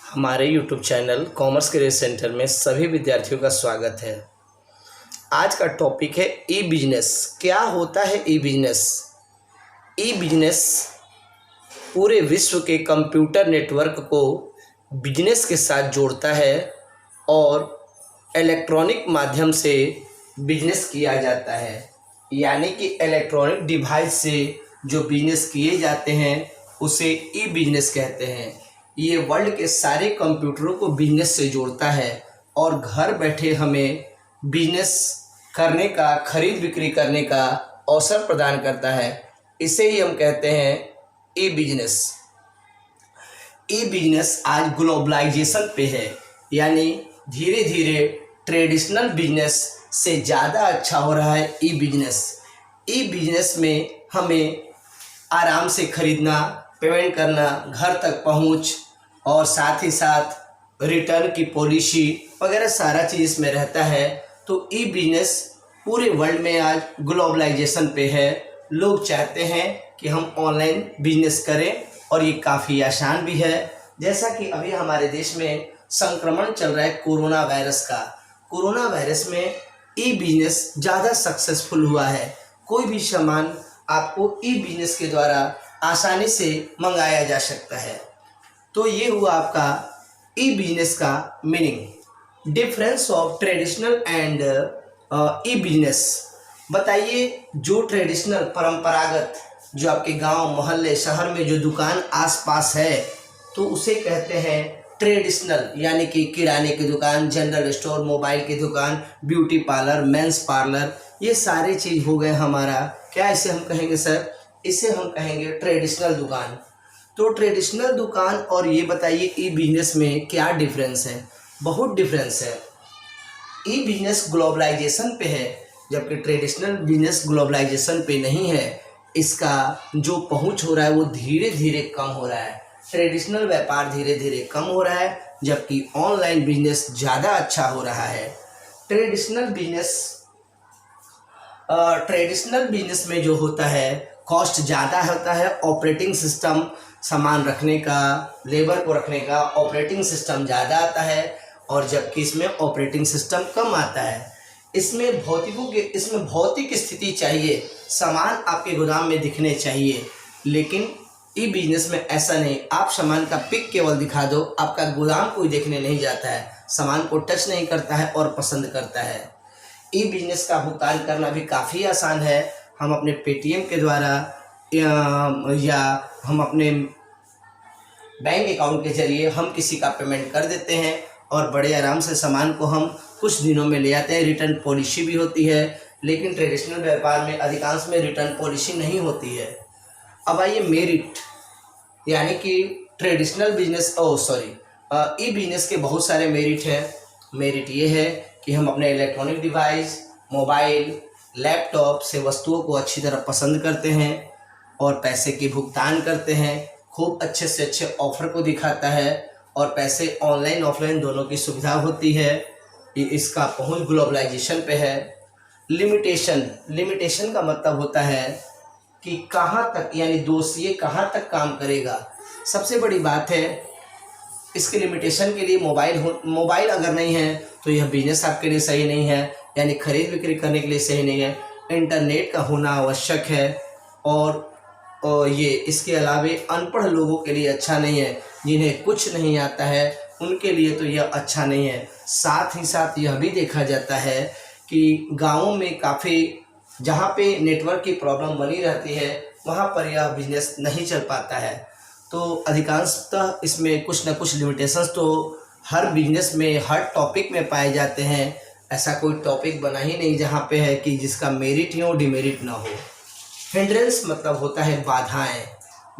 हमारे YouTube channel commerce career centre में सभी विद्यार्थियों का स्वागत है। आज का टॉपिक है ई बिजनेस। क्या होता है ई बिजनेस? ई बिजनेस पूरे विश्व के कंप्यूटर नेटवर्क को बिजनेस के साथ जोड़ता है और इलेक्ट्रॉनिक माध्यम से बिजनेस किया जाता है। यानी कि इलेक्ट्रॉनिक डिवाइस से जो बिजनेस किए जाते हैं उसे ई बिजनेस कहते हैं। ये वर्ल्ड के सारे कंप्यूटरों को बिजनेस से जोड़ता है और घर बैठे हमें बिजनेस करने का, खरीद बिक्री करने का अवसर प्रदान करता है। इसे ही हम कहते हैं ई बिजनेस। ई बिजनेस आज ग्लोबलाइजेशन पे है, यानी धीरे धीरे ट्रेडिशनल बिजनेस से ज़्यादा अच्छा हो रहा है ई बिजनेस। ई बिजनेस में हमें आराम से खरीदना, पेमेंट करना, घर तक पहुंच और साथ ही साथ रिटर्न की पॉलिसी वगैरह सारा चीज़ इसमें रहता है। तो ई बिजनेस पूरे वर्ल्ड में आज ग्लोबलाइजेशन पे है। लोग चाहते हैं कि हम ऑनलाइन बिजनेस करें और ये काफ़ी आसान भी है। जैसा कि अभी हमारे देश में संक्रमण चल रहा है कोरोना वायरस का। कोरोना वायरस में ई बिजनेस ज़्यादा सक्सेसफुल हुआ है। कोई भी सामान आपको ई बिजनेस के द्वारा आसानी से मंगाया जा सकता है। तो ये हुआ आपका ई बिजनेस का meaning. Difference of traditional and E business. बताइए, जो ट्रेडिशनल परंपरागत जो आपके गांव, मोहल्ले, शहर में जो दुकान आसपास है तो उसे कहते हैं ट्रेडिशनल, यानी कि किराने की दुकान, जनरल स्टोर, मोबाइल की दुकान, ब्यूटी पार्लर, मेंस पार्लर, ये सारे चीज़ हो गए हमारा। क्या इसे हम कहेंगे सर? इसे हम कहेंगे ट्रेडिशनल दुकान। तो ट्रेडिशनल दुकान और ये बताइए ई बिजनेस में क्या डिफरेंस है? बहुत डिफरेंस है। ई बिजनेस ग्लोबलाइजेशन पे है, जबकि ट्रेडिशनल बिजनेस ग्लोबलाइजेशन पे नहीं है। इसका जो पहुंच हो रहा है वो धीरे धीरे कम हो रहा है। ट्रेडिशनल व्यापार धीरे धीरे कम हो रहा है, जबकि ऑनलाइन बिजनेस ज़्यादा अच्छा हो रहा है। ट्रेडिशनल बिजनेस में जो होता है कॉस्ट ज़्यादा होता है। ऑपरेटिंग सिस्टम, सामान रखने का, लेबर को रखने का ऑपरेटिंग सिस्टम ज़्यादा आता है, और जबकि इसमें ऑपरेटिंग सिस्टम कम आता है। इसमें भौतिक स्थिति चाहिए, सामान आपके गोदाम में दिखने चाहिए। लेकिन ई बिजनेस में ऐसा नहीं। आप सामान का पिक केवल दिखा दो, आपका गोदाम कोई देखने नहीं जाता है, सामान को टच नहीं करता है और पसंद करता है। ई बिजनेस का भुगतान करना भी काफ़ी आसान है। हम अपने पेटीएम के द्वारा या हम अपने बैंक अकाउंट के जरिए हम किसी का पेमेंट कर देते हैं और बड़े आराम से सामान को हम कुछ दिनों में ले आते हैं। रिटर्न पॉलिसी भी होती है, लेकिन ट्रेडिशनल व्यापार में अधिकांश में रिटर्न पॉलिसी नहीं होती है। अब आइए मेरिट, यानी कि ट्रेडिशनल बिजनेस ई बिजनेस के बहुत सारे मेरिट हैं। मेरिट ये है कि हम अपने इलेक्ट्रॉनिक डिवाइस, मोबाइल, लैपटॉप से वस्तुओं को अच्छी तरह पसंद करते हैं और पैसे की भुगतान करते हैं। खूब अच्छे से अच्छे ऑफर को दिखाता है और पैसे ऑनलाइन ऑफलाइन दोनों की सुविधा होती है। इसका पहुंच ग्लोबलाइजेशन पे है। लिमिटेशन का मतलब होता है कि कहाँ तक, यानी दोषी कहाँ तक काम करेगा। सबसे बड़ी बात है इसके लिमिटेशन के लिए मोबाइल अगर नहीं है तो यह बिजनेस आपके लिए सही नहीं है, यानी खरीद बिक्री करने के लिए सही नहीं है। इंटरनेट का होना आवश्यक है और ये इसके अलावे अनपढ़ लोगों के लिए अच्छा नहीं है। जिन्हें कुछ नहीं आता है उनके लिए तो यह अच्छा नहीं है। साथ ही साथ यह भी देखा जाता है कि गाँवों में काफ़ी, जहाँ पे नेटवर्क की प्रॉब्लम बनी रहती है, वहाँ पर यह बिजनेस नहीं चल पाता है। तो अधिकांशतः इसमें कुछ ना कुछ लिमिटेशंस तो हर बिजनेस में, हर टॉपिक में पाए जाते हैं। ऐसा कोई टॉपिक बना ही नहीं जहाँ पे है कि जिसका मेरिट ही हो, डिमेरिट ना हो। हिंड्रेंस मतलब होता है बाधाएं।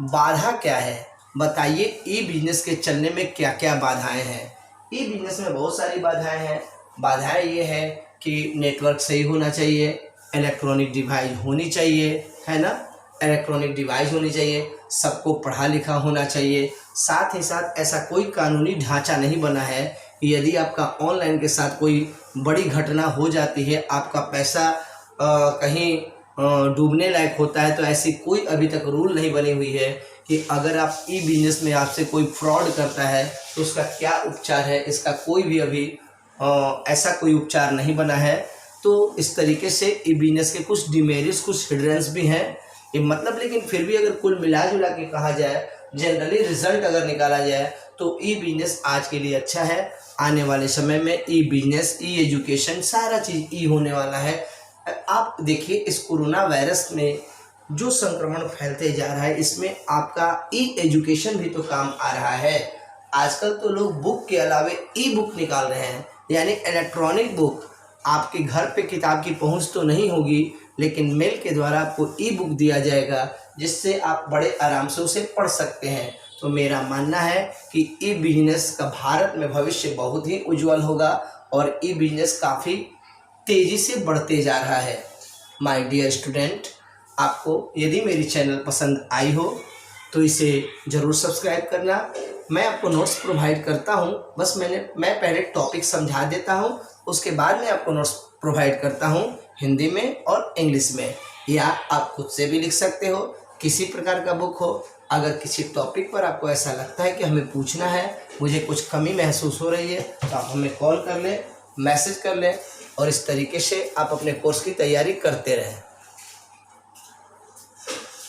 बाधा क्या है बताइए? ई बिजनेस के चलने में क्या क्या बाधाएं हैं? ई बिजनेस में बहुत सारी बाधाएं हैं। बाधाएं ये है कि नेटवर्क सही होना चाहिए, इलेक्ट्रॉनिक डिवाइस होनी चाहिए, है ना, इलेक्ट्रॉनिक डिवाइस होनी चाहिए, सबको पढ़ा लिखा होना चाहिए। साथ ही साथ ऐसा कोई कानूनी ढांचा नहीं बना है कि यदि आपका ऑनलाइन के साथ कोई बड़ी घटना हो जाती है, आपका पैसा कहीं डूबने लायक होता है, तो ऐसी कोई अभी तक रूल नहीं बनी हुई है कि अगर आप ई बिजनेस में आपसे कोई फ्रॉड करता है तो उसका क्या उपचार है। इसका कोई भी अभी ऐसा कोई उपचार नहीं बना है। तो इस तरीके से ई बिजनेस के कुछ डिमेरिट्स, कुछ हिड्रेंस भी हैं ये मतलब, लेकिन फिर भी अगर कुल मिला जुला के कहा जाए, जनरली रिजल्ट अगर निकाला जाए तो ई बिजनेस आज के लिए अच्छा है। आने वाले समय में ई बिजनेस, ई एजुकेशन, सारा चीज़ ई होने वाला है। आप देखिए इस कोरोना वायरस में जो संक्रमण फैलते जा रहा है, इसमें आपका ई एजुकेशन भी तो काम आ रहा है। आजकल तो लोग बुक के अलावे ई बुक निकाल रहे हैं, यानी इलेक्ट्रॉनिक बुक। आपके घर पे किताब की पहुंच तो नहीं होगी, लेकिन मेल के द्वारा आपको ई बुक दिया जाएगा, जिससे आप बड़े आराम से उसे पढ़ सकते हैं। तो मेरा मानना है कि ई बिजनेस का भारत में भविष्य बहुत ही उज्जवल होगा और ई बिजनेस काफ़ी तेज़ी से बढ़ते जा रहा है। माय डियर स्टूडेंट, आपको यदि मेरी चैनल पसंद आई हो तो इसे ज़रूर सब्सक्राइब करना। मैं आपको नोट्स प्रोवाइड करता हूं, बस मैं पहले टॉपिक समझा देता हूं, उसके बाद मैं आपको नोट्स प्रोवाइड करता हूं हिंदी में और इंग्लिश में, या आप खुद से भी लिख सकते हो। किसी प्रकार का बुक हो, अगर किसी टॉपिक पर आपको ऐसा लगता है कि हमें पूछना है, मुझे कुछ कमी महसूस हो रही है, तो आप हमें कॉल कर लें, मैसेज कर लें और इस तरीके से आप अपने कोर्स की तैयारी करते रहें।